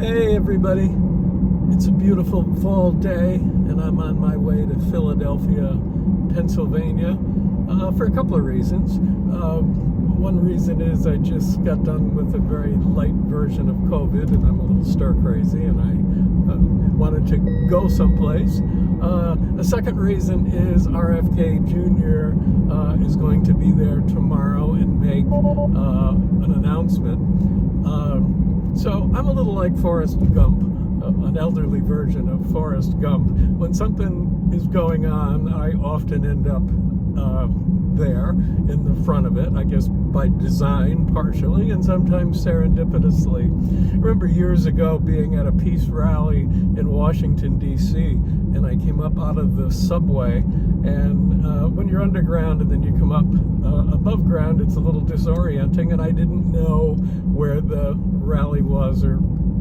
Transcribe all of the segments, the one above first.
Hey everybody, it's a beautiful fall day and I'm on my way to Philadelphia, Pennsylvania for a couple of reasons. One reason is I just got done with a very light version of COVID and I'm a little stir crazy and I wanted to go someplace. The second reason is RFK Jr. Is going to be there tomorrow and make an announcement. So I'm a little like Forrest Gump, an elderly version of Forrest Gump. When something is going on, I often end up there in the front of it, I guess by design partially, and sometimes serendipitously. I remember years ago being at a peace rally in Washington, D.C., and I came up out of the subway, and when you're underground and then you come up above ground, it's a little disorienting, and I didn't know where the rally was or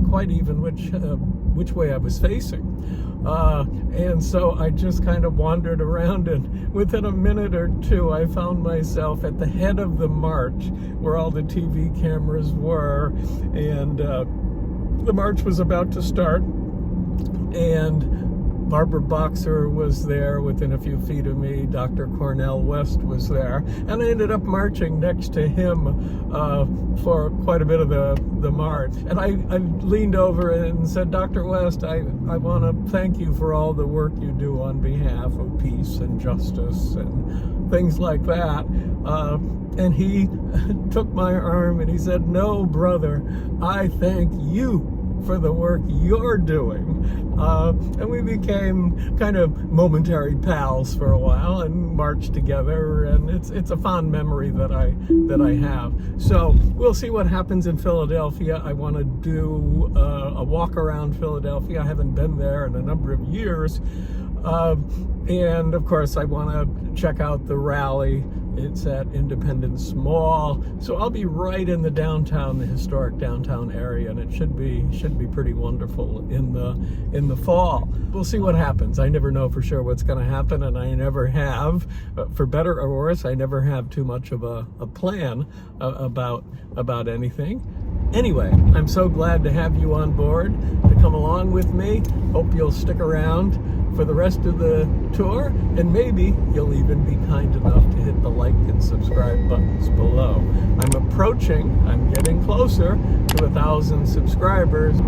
quite even which way I was facing. And so I just kind of wandered around, and within a minute or two I found myself at the head of the march where all the TV cameras were, and the march was about to start, and Barbara Boxer was there within a few feet of me. Dr. Cornel West was there. And I ended up marching next to him for quite a bit of the march. And I leaned over and said, Dr. West, I want to thank you for all the work you do on behalf of peace and justice and things like that. And he took my arm and he said, no, brother, I thank you for the work you're doing. And we became kind of momentary pals for a while and marched together, and it's a fond memory that I have. So we'll see what happens in Philadelphia. I want to do a walk around Philadelphia. I haven't been there in a number of years. And of course I want to check out the rally. It's at Independence Mall, so I'll be right in the downtown, the historic downtown area, and it should be pretty wonderful in the fall. We'll see what happens. I never know for sure what's going to happen, and I never have, for better or worse, I never have too much of a plan about anything. Anyway, I'm so glad to have you on board to come along with me. Hope you'll stick around for the rest of the tour, and maybe you'll even be kind enough to hit the like and subscribe buttons below. I'm getting closer to 1,000 subscribers.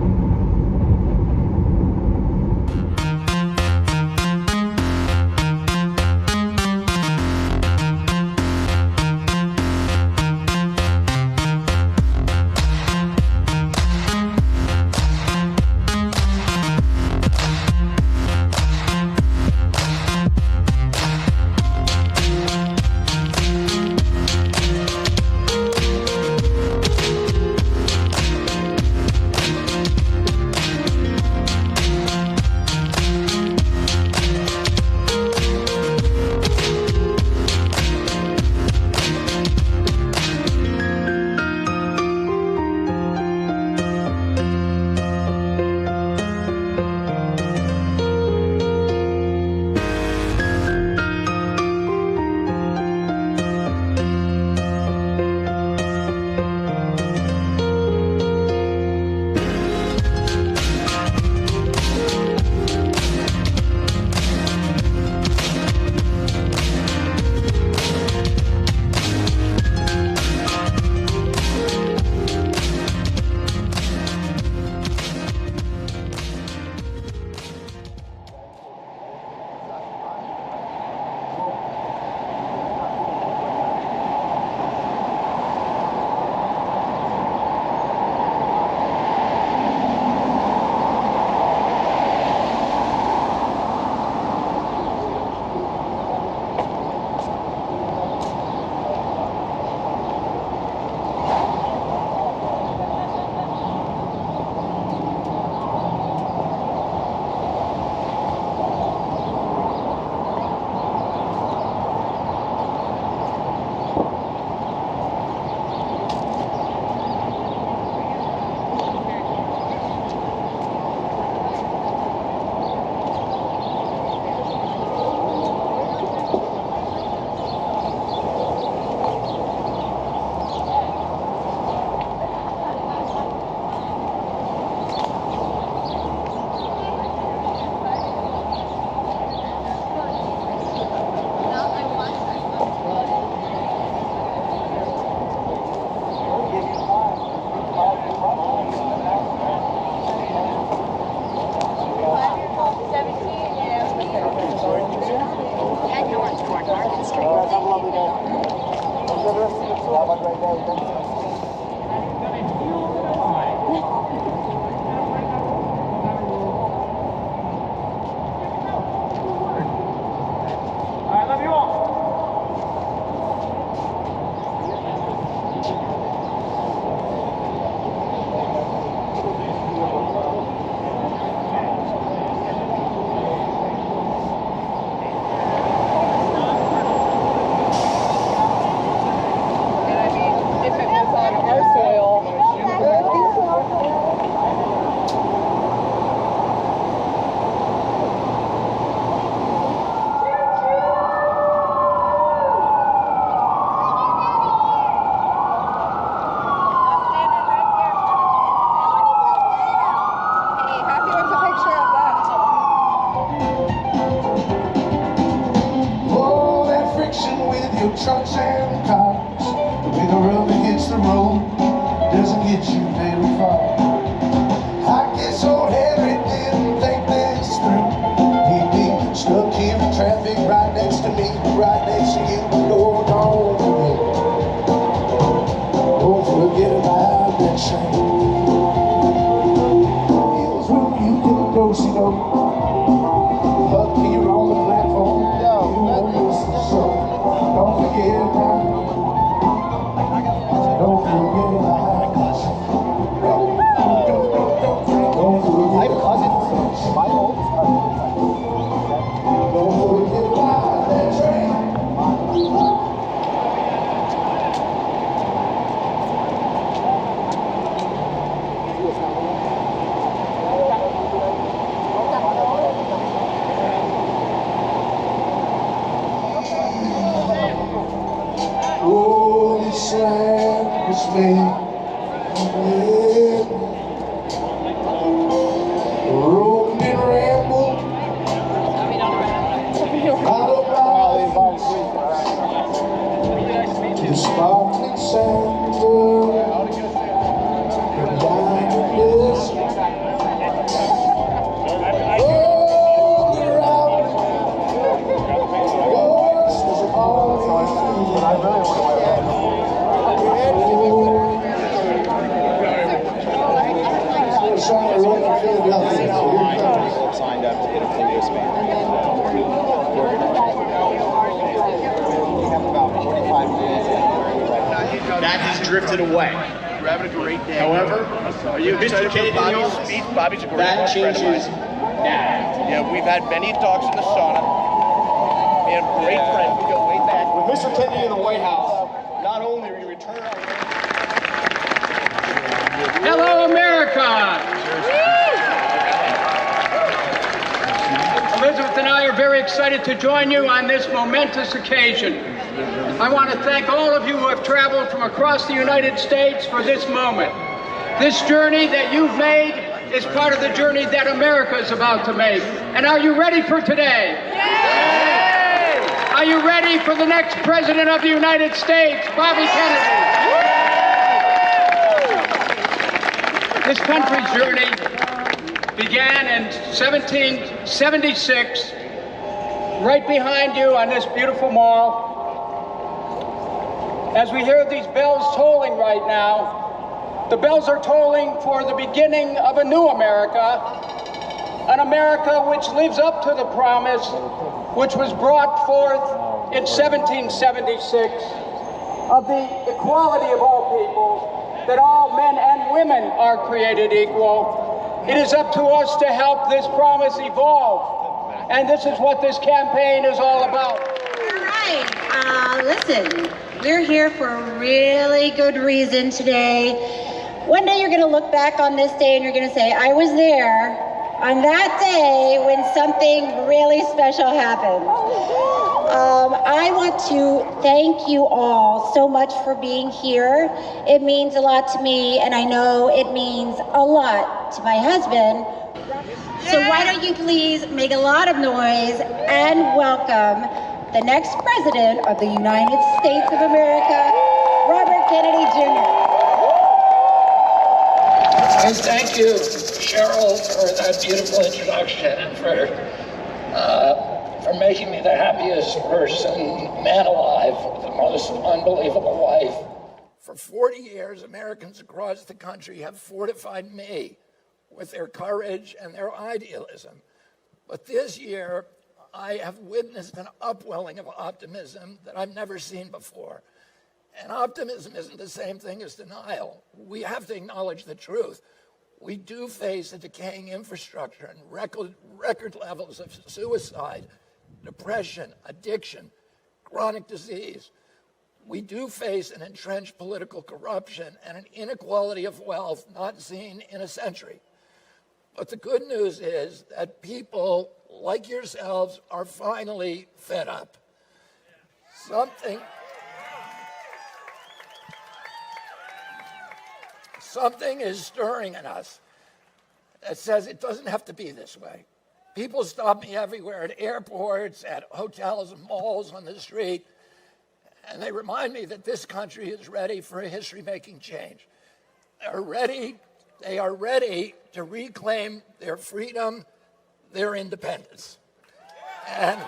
song I wrote for Philadelphia. Signed up to get a previous band. We have about 45 minutes. That has drifted away. We're having a great day. However, are you excited for Bobby's speech? Bobby's a great that friend of mine. changes now. Yeah, we've had many talks in the sauna. We have great friends. We go way back. With Mr. Kennedy in the White House, not only are you return our Hello, America! Elizabeth and I are very excited to join you on this momentous occasion. I want to thank all of you who have traveled from across the United States for this moment. This journey that you've made is part of the journey that America is about to make. And are you ready for today? Yay! Are you ready for the next President of the United States, Bobby Kennedy? This country's journey began in 1776, right behind you on this beautiful mall. As we hear these bells tolling right now, the bells are tolling for the beginning of a new America, an America which lives up to the promise which was brought forth in 1776 of the equality of all people, that all men and women are created equal. It is up to us to help this promise evolve. And this is what this campaign is all about. All right, listen, we're here for a really good reason today. One day you're gonna look back on this day and you're gonna say, I was there on that day when something really special happened. I want to thank you all so much for being here. It means a lot to me, and I know it means a lot to my husband. So why don't you please make a lot of noise and welcome the next President of the United States of America, Robert Kennedy Jr. And thank you, Cheryl, for that beautiful introduction and for making me the happiest man alive, with the most unbelievable wife. For 40 years, Americans across the country have fortified me with their courage and their idealism. But this year, I have witnessed an upwelling of optimism that I've never seen before. And optimism isn't the same thing as denial. We have to acknowledge the truth. We do face a decaying infrastructure and record levels of suicide, depression, addiction, chronic disease. We do face an entrenched political corruption and an inequality of wealth not seen in a century. But the good news is that people like yourselves are finally fed up. Something is stirring in us that says it doesn't have to be this way. People stop me everywhere at airports, at hotels and malls, on the street, and they remind me that this country is ready for a history-making change. They are ready to reclaim their freedom, their independence. And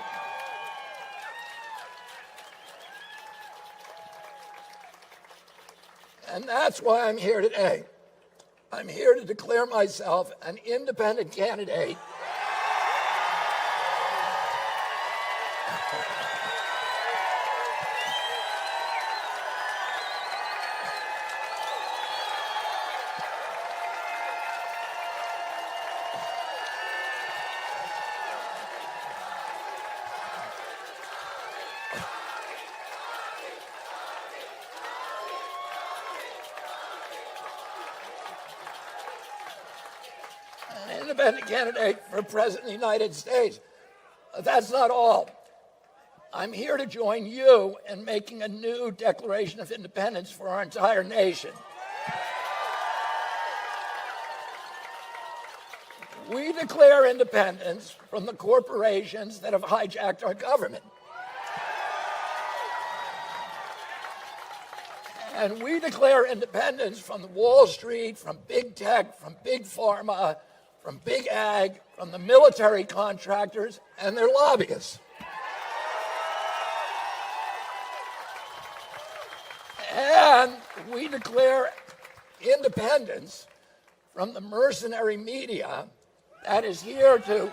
that's why I'm here today. I'm here to declare myself an independent candidate for President of the United States. That's not all. I'm here to join you in making a new Declaration of Independence for our entire nation. We declare independence from the corporations that have hijacked our government. And we declare independence from the Wall Street, from big tech, from big pharma, from big ag, from the military contractors and their lobbyists. And we declare independence from the mercenary media that is here to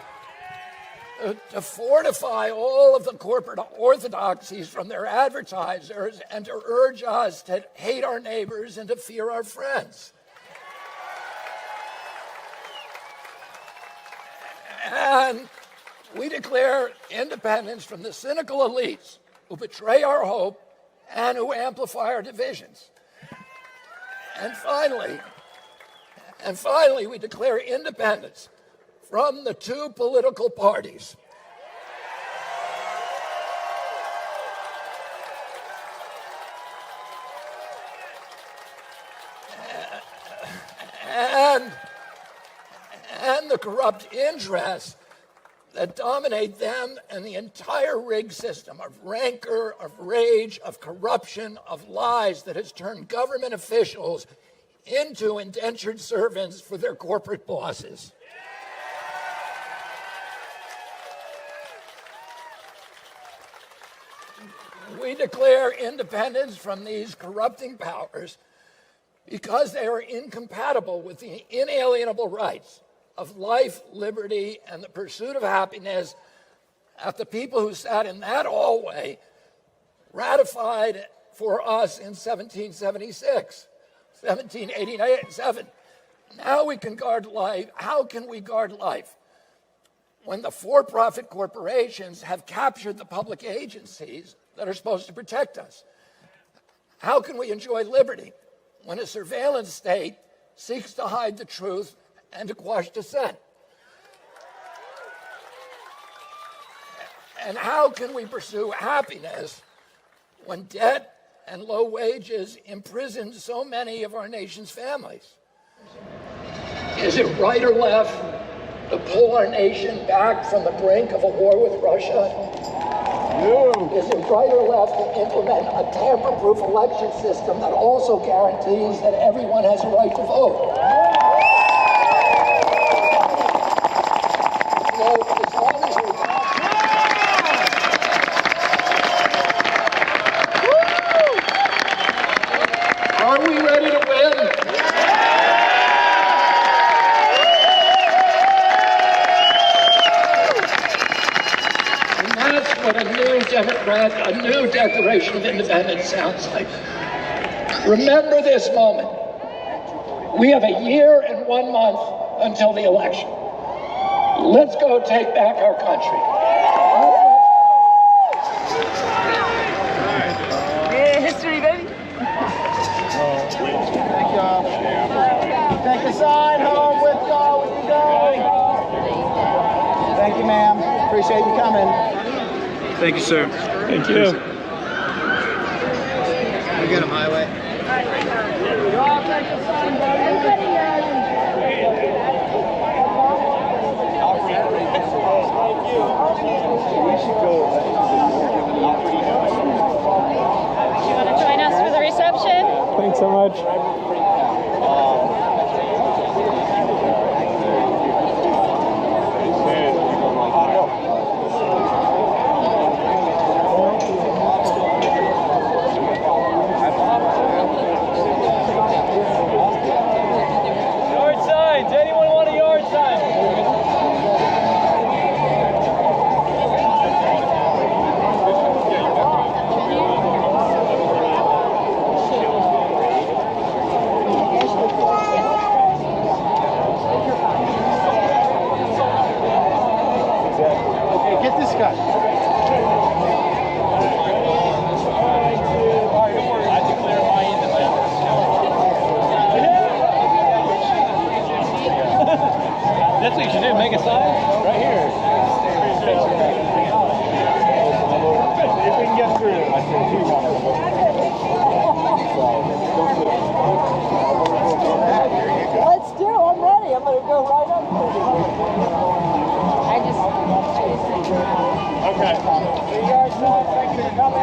fortify all of the corporate orthodoxies from their advertisers and to urge us to hate our neighbors and to fear our friends. And we declare independence from the cynical elites who betray our hope and who amplify our divisions. And finally, we declare independence from the two political parties. And the corrupt interests that dominate them and the entire rigged system of rancor, of rage, of corruption, of lies that has turned government officials into indentured servants for their corporate bosses. We declare independence from these corrupting powers because they are incompatible with the inalienable rights of life, liberty, and the pursuit of happiness that the people who sat in that hallway ratified for us in 1776, 1787. Now we can guard life. How can we guard life when the for-profit corporations have captured the public agencies that are supposed to protect us? How can we enjoy liberty when a surveillance state seeks to hide the truth and to quash dissent? And how can we pursue happiness when debt and low wages imprison so many of our nation's families? Is it right or left to pull our nation back from the brink of a war with Russia? No. Is it right or left to implement a tamper-proof election system that also guarantees that everyone has a right to vote? As long as we are we ready to win? And that's what a new Declaration of Independence sounds like. Remember this moment. We have a year and 1 month until the election. Let's go take back our country. Yeah, history, baby. Thank y'all. Take the sign home with y'all when you go. Thank you, ma'am. Appreciate you coming. Thank you, sir. Thank you. We get them highway. Y'all take the sign, buddy. You want to join us for the reception? Thanks so much. Yard signs. Anyone want a yard sign? Okay, get this guy. All right, don't worry. I declare my independence. That's what you should do. Make a sign right here. If we can get through, I think two on Let's do. I'm ready. I'm gonna go right up. Okay. You guys know. Thank you for coming.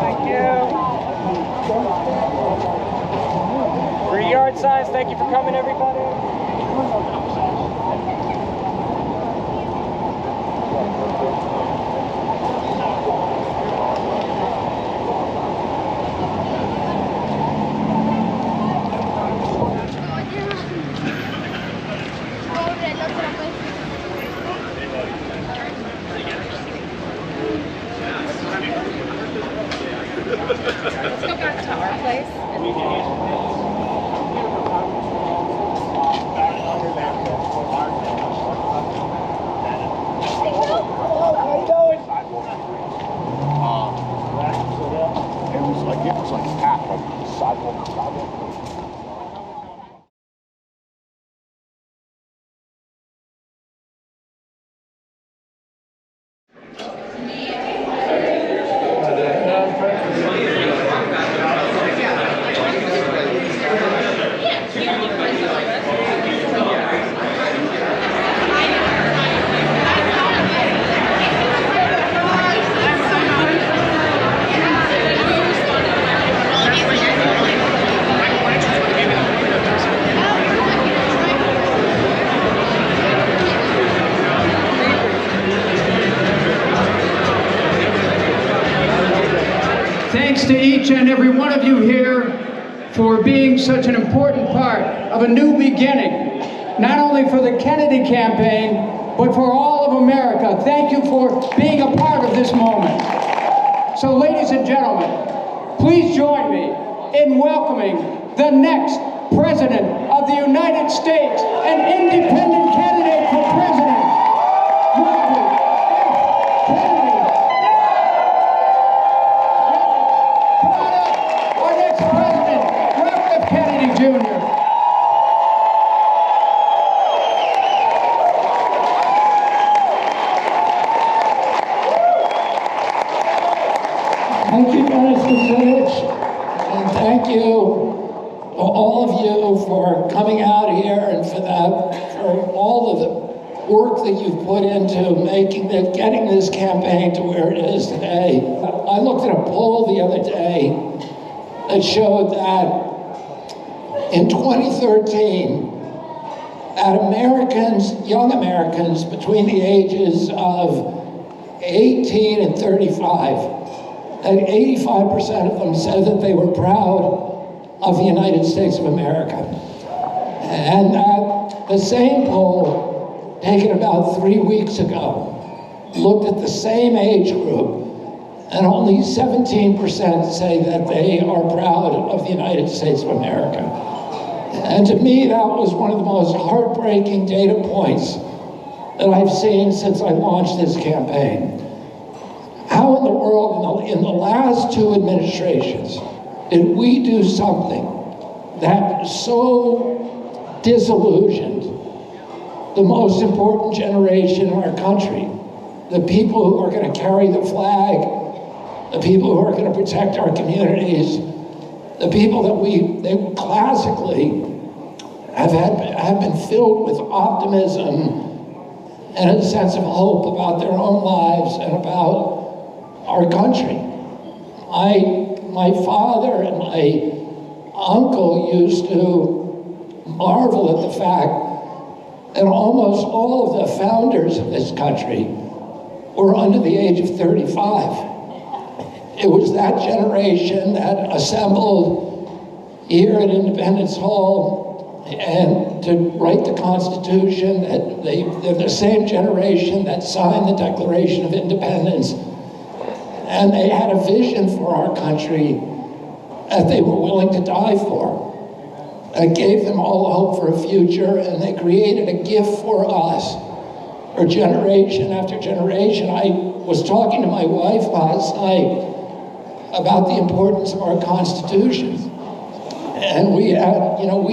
Thank you. 3 yard signs. Thank you for coming, everybody. to each and every one of you here for being such an important part of a new beginning, not only for the Kennedy campaign, but for all of America. Thank you for being a part of this moment. So ladies and gentlemen, please join me in welcoming the next President of the United States, an independent candidate for president, Robert F. Kennedy. Our next president, Robert F. Kennedy Jr. Thank you, Dennis Kucinich, and thank you to all of you for coming out here and for all of the work that you've put into getting this campaign to where it is today. I looked at a poll the other day that showed that in 2013, young Americans between the ages of 18 and 35, and 85% of them said that they were proud of the United States of America. And the same poll, taken about 3 weeks ago, looked at the same age group, and only 17% say that they are proud of the United States of America. And to me, that was one of the most heartbreaking data points that I've seen since I launched this campaign. How in the world, in the last 2 administrations, did we do something that so disillusioned the most important generation in our country, the people who are going to carry the flag, the people who are going to protect our communities, the people that they classically have been filled with optimism and a sense of hope about their own lives and about our country. My father and my uncle used to marvel at the fact that almost all of the founders of this country were under the age of 35. It was that generation that assembled here at Independence Hall and to write the Constitution, they're the same generation that signed the Declaration of Independence. And they had a vision for our country that they were willing to die for. That gave them all hope for a future, and they created a gift for us for generation after generation. I was talking to my wife last night about the importance of our Constitution. And we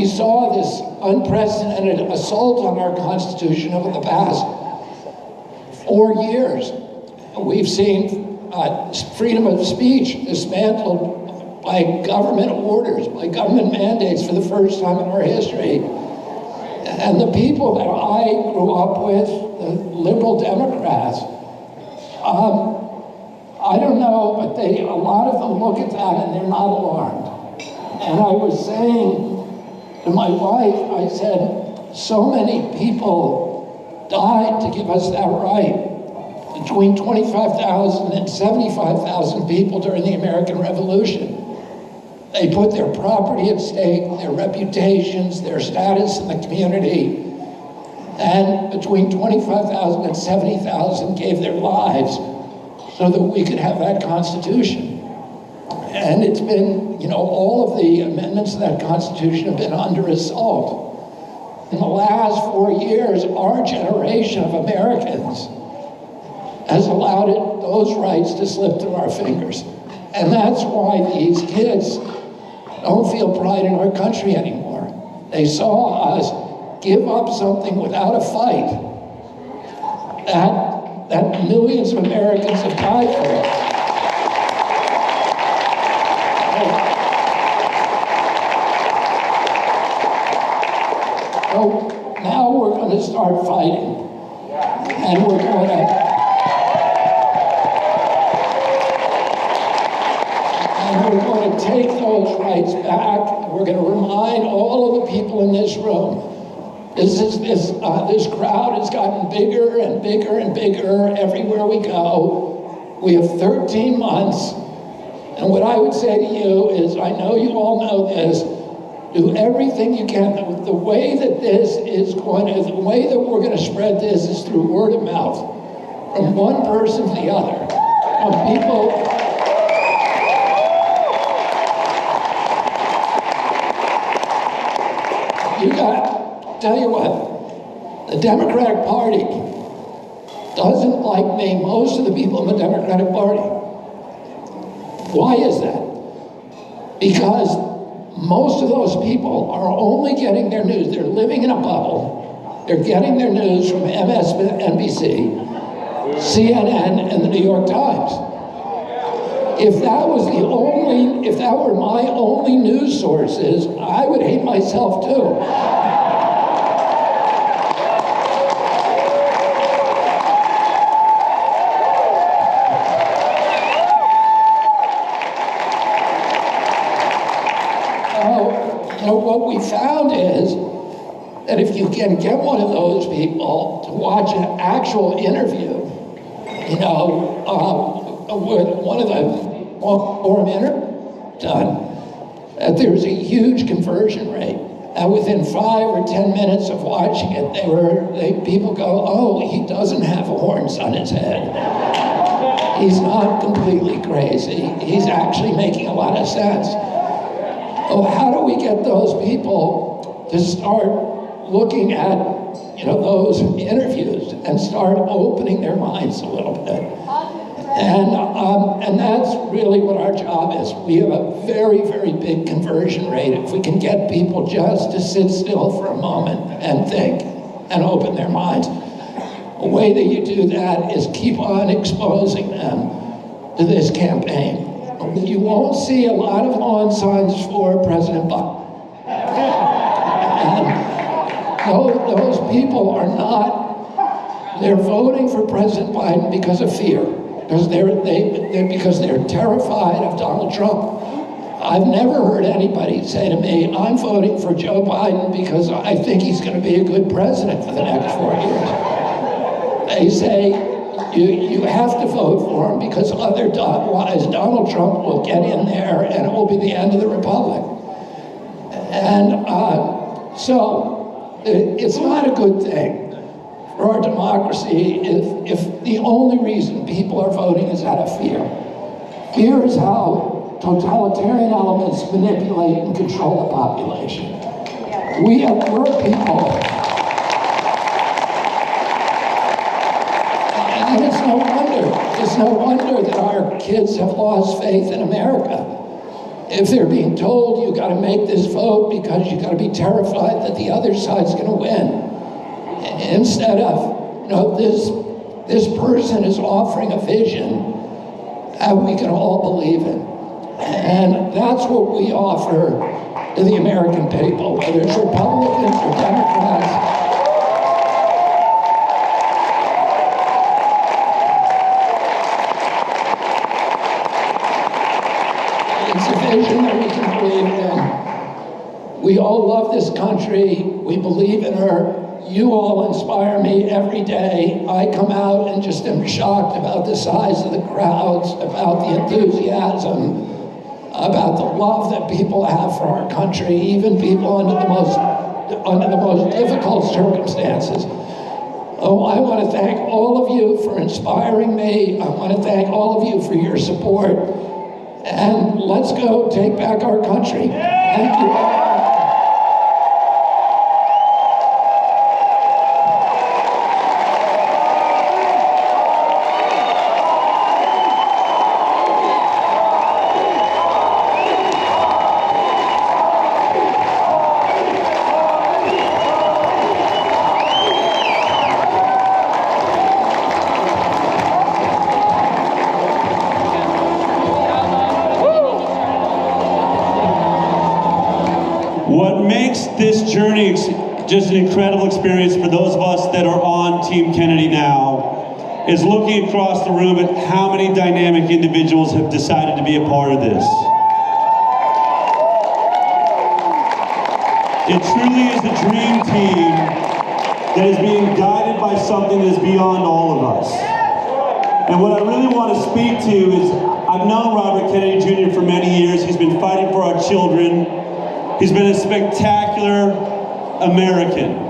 saw this unprecedented assault on our Constitution over the past 4 years. We've seen freedom of speech dismantled by government orders, by government mandates for the first time in our history. And the people that I grew up with, the liberal Democrats, I don't know, but a lot of them look at that and they're not alarmed. And I was saying to my wife, I said, so many people died to give us that right. Between 25,000 and 75,000 people during the American Revolution. They put their property at stake, their reputations, their status in the community, and between 25,000 and 70,000 gave their lives so that we could have that Constitution. And it's been, all of the amendments to that Constitution have been under assault. In the last 4 years, our generation of Americans has allowed those rights to slip through our fingers. And that's why these kids don't feel pride in our country anymore. They saw us give up something without a fight that millions of Americans have died for. So now we're going to start fighting. And we're going to take those rights back. We're going to remind all of the people in this room, this crowd has gotten bigger and bigger and bigger everywhere we go. We have 13 months And what I would say to you is, I know you all know this, do everything you can. The way that this is going to, the way that we're going to spread this is through word of mouth, from one person to the other, from people. Tell you what, the Democratic Party doesn't like me, most of the people in the Democratic Party. Why is that? Because most of those people are only getting their news, they're living in a bubble, they're getting their news from MSNBC, CNN, and the New York Times. If that was if that were my only news sources, I would hate myself too. What we found is that if you can get one of those people to watch an actual interview, with one of the forum interviews done, that there's a huge conversion rate. And within 5 or 10 minutes of watching it, people go, oh, he doesn't have horns on his head. He's not completely crazy. He's actually making a lot of sense. Oh, how do we get those people to start looking at, those interviews and start opening their minds a little bit? And that's really what our job is. We have a very, very big conversion rate. If we can get people just to sit still for a moment and think and open their minds. A way that you do that is keep on exposing them to this campaign. You won't see a lot of lawn signs for President Biden. And those people are not, they're voting for President Biden because of fear, because they're terrified of Donald Trump. I've never heard anybody say to me, I'm voting for Joe Biden because I think he's going to be a good president for the next 4 years. They say, you have to vote for him because otherwise Donald Trump will get in there and it will be the end of the republic. And so it's not a good thing for our democracy if the only reason people are voting is out of fear. Fear is how totalitarian elements manipulate and control the population. We're people. And it's no wonder that our kids have lost faith in America. If they're being told you got to make this vote because you got to be terrified that the other side's going to win, instead of, this person is offering a vision that we can all believe in, and that's what we offer to the American people, whether it's Republicans or Democrats. That we can believe in. We all love this country. We believe in her. You all inspire me every day. I come out and just am shocked about the size of the crowds, about the enthusiasm, about the love that people have for our country, even people under the most difficult circumstances. Oh, I want to thank all of you for inspiring me. I want to thank all of you for your support. And let's go take back our country. Thank you. What makes this journey just an incredible experience for those of us that are on Team Kennedy now is looking across the room at how many dynamic individuals have decided to be a part of this. It truly is the dream team that is being guided by something that is beyond all of us. And what I really want to speak to is I've known Robert Kennedy Jr. for many years. He's been fighting for our children. He's been a spectacular American.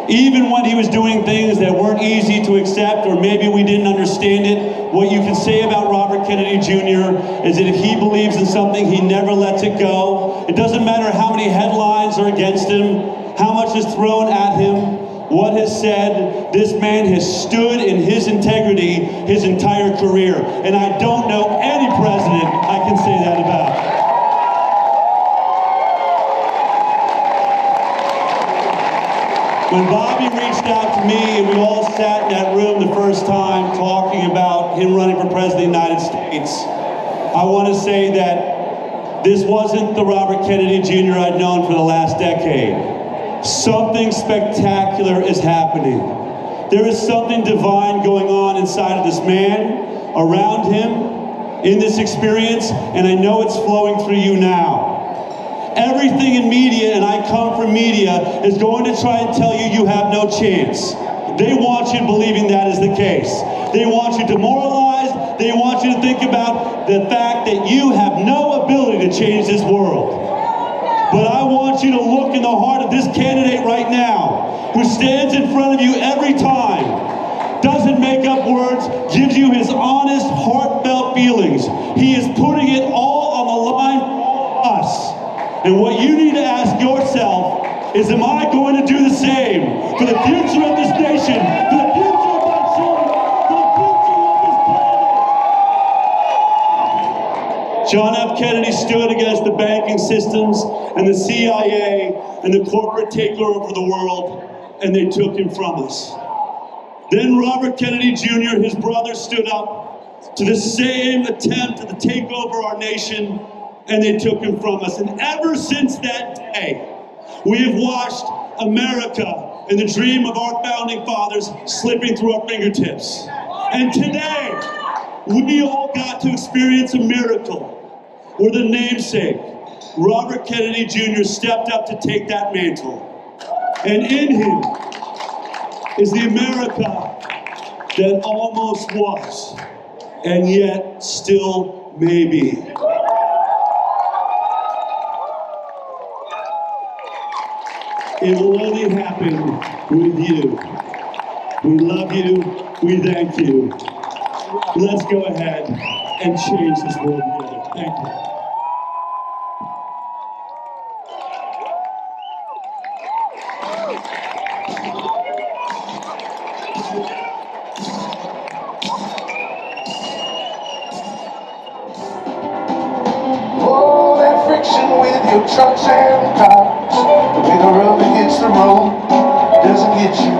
Even when he was doing things that weren't easy to accept, or maybe we didn't understand it, what you can say about Robert Kennedy Jr. is that if he believes in something, he never lets it go. It doesn't matter how many headlines are against him, how much is thrown at him, what is said. This man has stood in his integrity his entire career. And I don't know any president I can say that about. When Bobby reached out to me and we all sat in that room the first time talking about him running for president of the United States, I want to say that this wasn't the Robert Kennedy Jr. I'd known for the last decade. Something spectacular is happening. There is something divine going on inside of this man, around him, in this experience, and I know it's flowing through you now. Everything in media, and I come from media, is going to try and tell you have no chance. They want you believing that is the case. They want you demoralized. They want you to think about the fact that you have no ability to change this world. But I want you to look in the heart of this candidate right now, who stands in front of you every time, doesn't make up words, gives you his honest, heartfelt feelings. He is putting it all on the line for all of us. And what you need to ask yourself is, am I going to do the same for the future of this nation, for the future of my children, for the future of this planet? John F. Kennedy stood against the banking systems and the CIA and the corporate takeover of the world, and they took him from us. Then Robert Kennedy Jr., his brother, stood up to the same attempt to take over our nation, and they took him from us. And ever since that day, we have watched America and the dream of our founding fathers slipping through our fingertips. And today, we all got to experience a miracle where the namesake, Robert Kennedy Jr., stepped up to take that mantle. And in him is the America that almost was, and yet still may be. It will only happen with you. We love you. We thank you. Let's go ahead and change this world together. Thank you. Oh, that friction with your trucks and cars, the way the rub against the road doesn't get you